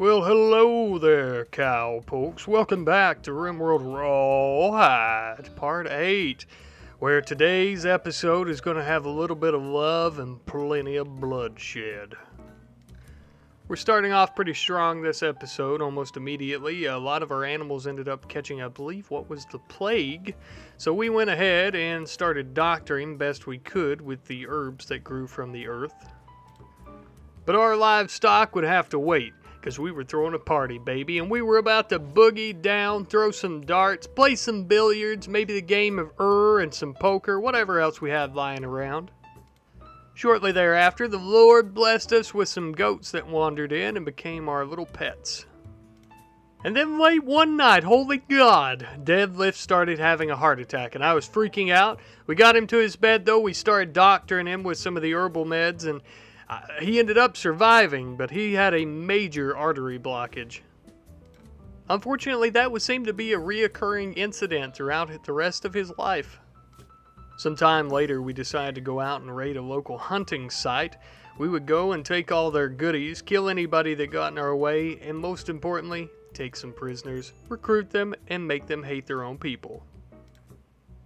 Well, hello there, cowpokes. Welcome back to RimWorld Rawhide, Part 8, where today's episode is going to have a little bit of love and plenty of bloodshed. We're starting off pretty strong this episode, almost immediately. A lot of our animals ended up catching, I believe, what was the plague. So we went ahead and started doctoring best we could with the herbs that grew from the earth. But our livestock would have to wait, because we were throwing a party, baby, and we were about to boogie down, throw some darts, play some billiards, maybe the game of and some poker, whatever else we had lying around. Shortly thereafter, the Lord blessed us with some goats that wandered in and became our little pets. And then late one night, holy God, Deadlift started having a heart attack, and I was freaking out. We got him to his bed, though. We started doctoring him with some of the herbal meds, and he ended up surviving, but he had a major artery blockage. Unfortunately, that would seem to be a reoccurring incident throughout the rest of his life. Sometime later, we decided to go out and raid a local hunting site. We would go and take all their goodies, kill anybody that got in our way, and most importantly, take some prisoners, recruit them, and make them hate their own people.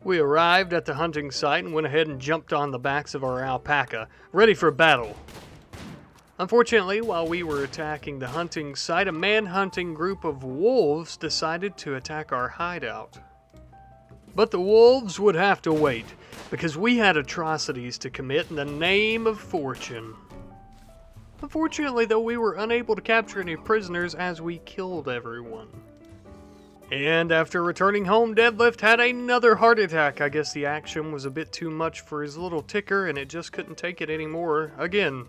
We arrived at the hunting site and went ahead and jumped on the backs of our alpaca, ready for battle. Unfortunately, while we were attacking the hunting site, a man-hunting group of wolves decided to attack our hideout. But the wolves would have to wait, because we had atrocities to commit in the name of fortune. Unfortunately, though, we were unable to capture any prisoners as we killed everyone. And after returning home, Deadlift had another heart attack. I guess the action was a bit too much for his little ticker and it just couldn't take it anymore again.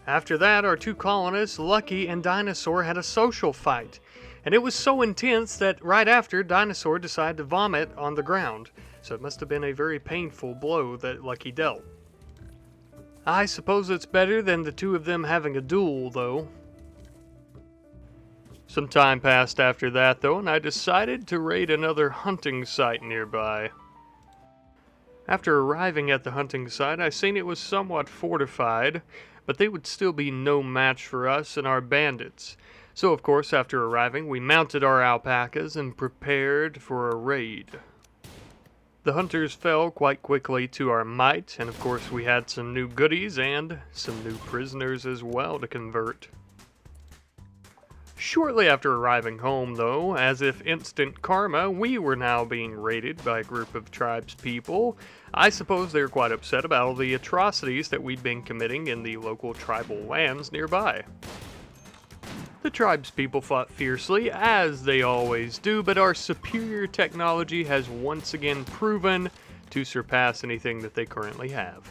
After that, our two colonists, Lucky and Dinosaur, had a social fight. And it was so intense that right after, Dinosaur decided to vomit on the ground. So it must have been a very painful blow that Lucky dealt. I suppose it's better than the two of them having a duel, though. Some time passed after that, though, and I decided to raid another hunting site nearby. After arriving at the hunting site, I seen it was somewhat fortified, but they would still be no match for us and our bandits. So, of course, after arriving, we mounted our alpacas and prepared for a raid. The hunters fell quite quickly to our might, and of course we had some new goodies and some new prisoners as well to convert. Shortly after arriving home, though, as if instant karma, we were now being raided by a group of tribespeople. I suppose they were quite upset about all the atrocities that we'd been committing in the local tribal lands nearby. The tribespeople fought fiercely, as they always do, but our superior technology has once again proven to surpass anything that they currently have.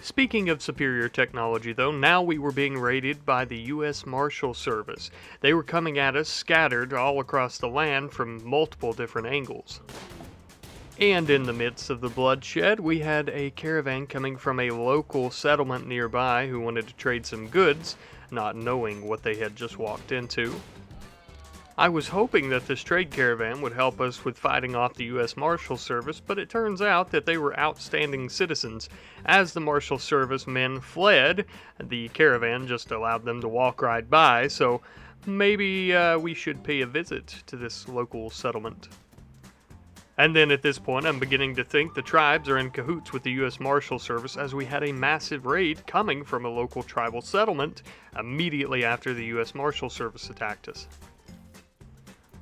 Speaking of superior technology, though, now we were being raided by the U.S. Marshal Service. They were coming at us scattered all across the land from multiple different angles. And in the midst of the bloodshed, we had a caravan coming from a local settlement nearby who wanted to trade some goods, not knowing what they had just walked into. I was hoping that this trade caravan would help us with fighting off the U.S. Marshal Service, but it turns out that they were outstanding citizens. As the Marshal Service men fled, the caravan just allowed them to walk right by, so maybe we should pay a visit to this local settlement. And then at this point, I'm beginning to think the tribes are in cahoots with the U.S. Marshal Service, as we had a massive raid coming from a local tribal settlement immediately after the U.S. Marshal Service attacked us.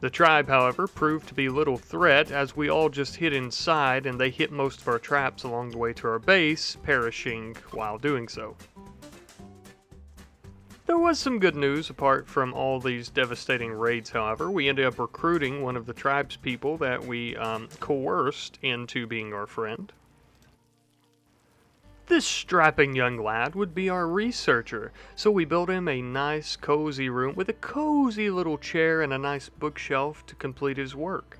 The tribe, however, proved to be little threat, as we all just hid inside and they hit most of our traps along the way to our base, perishing while doing so. There was some good news apart from all these devastating raids, however. We ended up recruiting one of the tribespeople that we coerced into being our friend. This strapping young lad would be our researcher, so we built him a nice cozy room with a cozy little chair and a nice bookshelf to complete his work.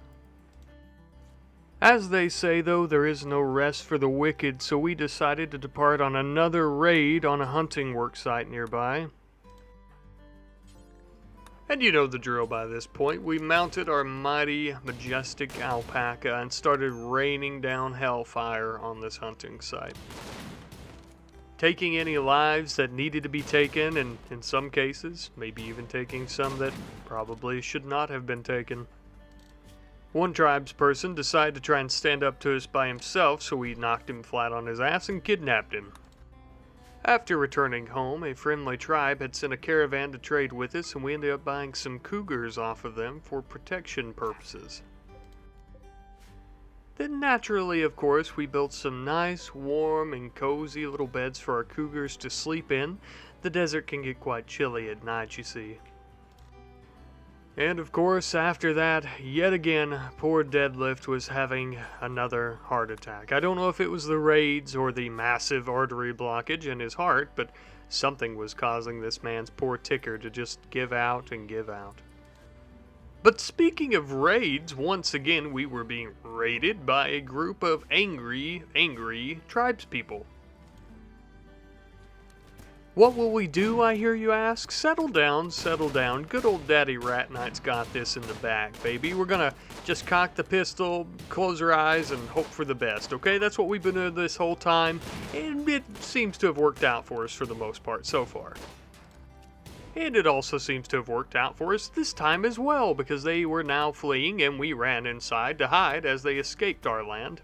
As they say, though, there is no rest for the wicked, so we decided to depart on another raid on a hunting work site nearby. And you know the drill by this point. We mounted our mighty, majestic alpaca and started raining down hellfire on this hunting site. taking any lives that needed to be taken, and in some cases, maybe even taking some that probably should not have been taken. One tribesperson decided to try and stand up to us by himself, so we knocked him flat on his ass and kidnapped him. After returning home, a friendly tribe had sent a caravan to trade with us, and we ended up buying some cougars off of them for protection purposes. Then naturally, of course, we built some nice, warm, and cozy little beds for our cougars to sleep in. The desert can get quite chilly at night, you see. And of course, after that, yet again, poor Deadlift was having another heart attack. I don't know if it was the raids or the massive artery blockage in his heart, but something was causing this man's poor ticker to just give out and give out. But speaking of raids, once again we were being raided by a group of angry tribespeople. What will we do, I hear you ask? Settle down, settle down. Good old Daddy Rat Knight's got this in the bag, baby. We're gonna just cock the pistol, close our eyes, and hope for the best, okay? That's what we've been doing this whole time, and it seems to have worked out for us for the most part so far. And it also seems to have worked out for us this time as well, because they were now fleeing and we ran inside to hide as they escaped our land.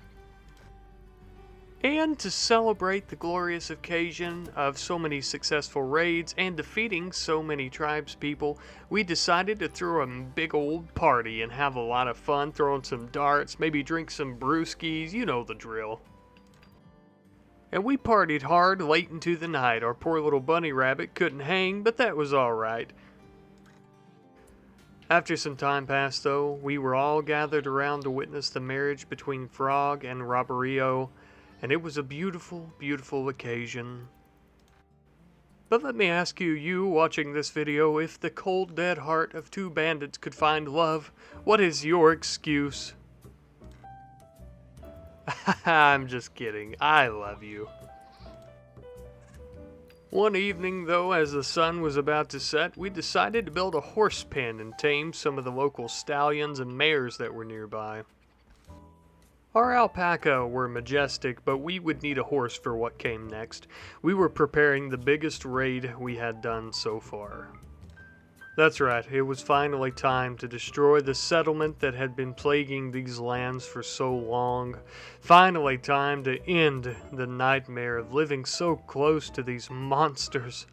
And to celebrate the glorious occasion of so many successful raids and defeating so many tribespeople, we decided to throw a big old party and have a lot of fun throwing some darts, maybe drink some brewskis, you know the drill. And we partied hard late into the night. Our poor little bunny rabbit couldn't hang, but that was alright. After some time passed though, we were all gathered around to witness the marriage between Frog and Robberio, and it was a beautiful, beautiful occasion. But let me ask you watching this video, if the cold dead heart of two bandits could find love, what is your excuse? I'm just kidding. I love you. One evening, though, as the sun was about to set, we decided to build a horse pen and tame some of the local stallions and mares that were nearby. Our alpaca were majestic, but we would need a horse for what came next. We were preparing the biggest raid we had done so far. That's right, it was finally time to destroy the settlement that had been plaguing these lands for so long. Finally time to end the nightmare of living so close to these monsters.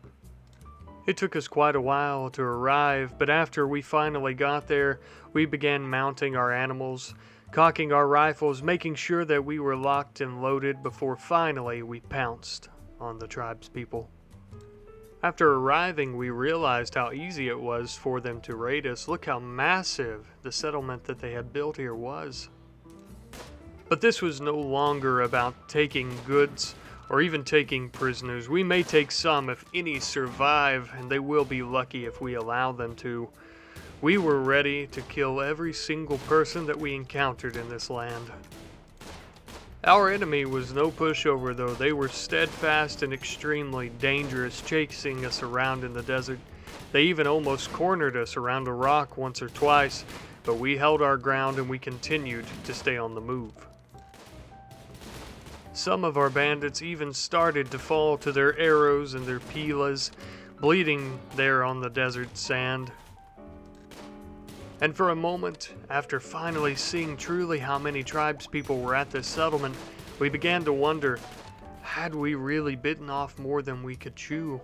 It took us quite a while to arrive, but after we finally got there, we began mounting our animals, cocking our rifles, making sure that we were locked and loaded before finally we pounced on the tribespeople. After arriving, we realized how easy it was for them to raid us. Look how massive the settlement that they had built here was. But this was no longer about taking goods or even taking prisoners. We may take some if any survive, and they will be lucky if we allow them to. We were ready to kill every single person that we encountered in this land. Our enemy was no pushover though. They were steadfast and extremely dangerous, chasing us around in the desert. They even almost cornered us around a rock once or twice, but we held our ground and we continued to stay on the move. Some of our bandits even started to fall to their arrows and their pilas, bleeding there on the desert sand. And for a moment, after finally seeing truly how many tribespeople were at this settlement, we began to wonder, had we really bitten off more than we could chew?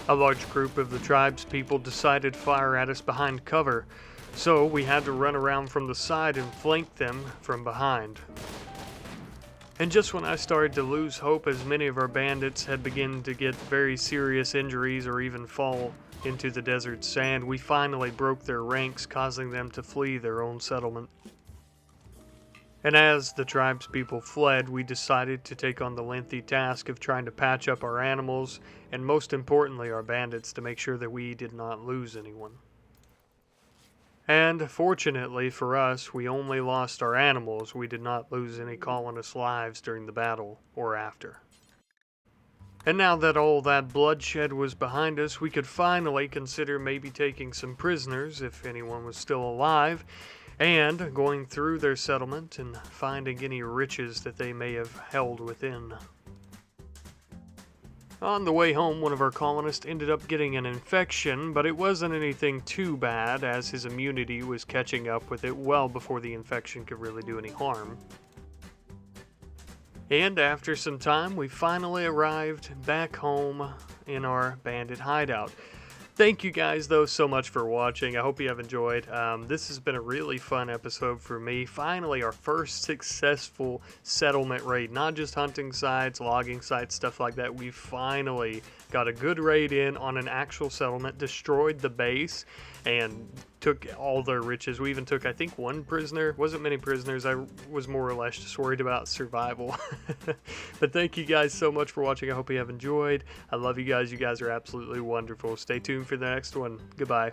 A large group of the tribespeople decided to fire at us behind cover, so we had to run around from the side and flank them from behind. And just when I started to lose hope, as many of our bandits had begun to get very serious injuries or even fall into the desert sand, we finally broke their ranks, causing them to flee their own settlement. And as the tribespeople fled, we decided to take on the lengthy task of trying to patch up our animals, and most importantly our bandits, to make sure that we did not lose anyone. And fortunately for us, we only lost our animals. We did not lose any colonists' lives during the battle or after. And now that all that bloodshed was behind us, we could finally consider maybe taking some prisoners, if anyone was still alive, and going through their settlement and finding any riches that they may have held within. On the way home, one of our colonists ended up getting an infection, but it wasn't anything too bad as his immunity was catching up with it well before the infection could really do any harm. And after some time, we finally arrived back home in our bandit hideout. Thank you guys, though, so much for watching. I hope you have enjoyed. This has been a really fun episode for me. Finally, our first successful settlement raid. Not just hunting sites, logging sites, stuff like that. We finally got a good raid in on an actual settlement, destroyed the base, and took all their riches. We even took, I think, one prisoner. Wasn't many prisoners. I was more or less just worried about survival. But thank you guys so much for watching. I hope you have enjoyed. I love you guys. You guys are absolutely wonderful. Stay tuned for the next one. Goodbye.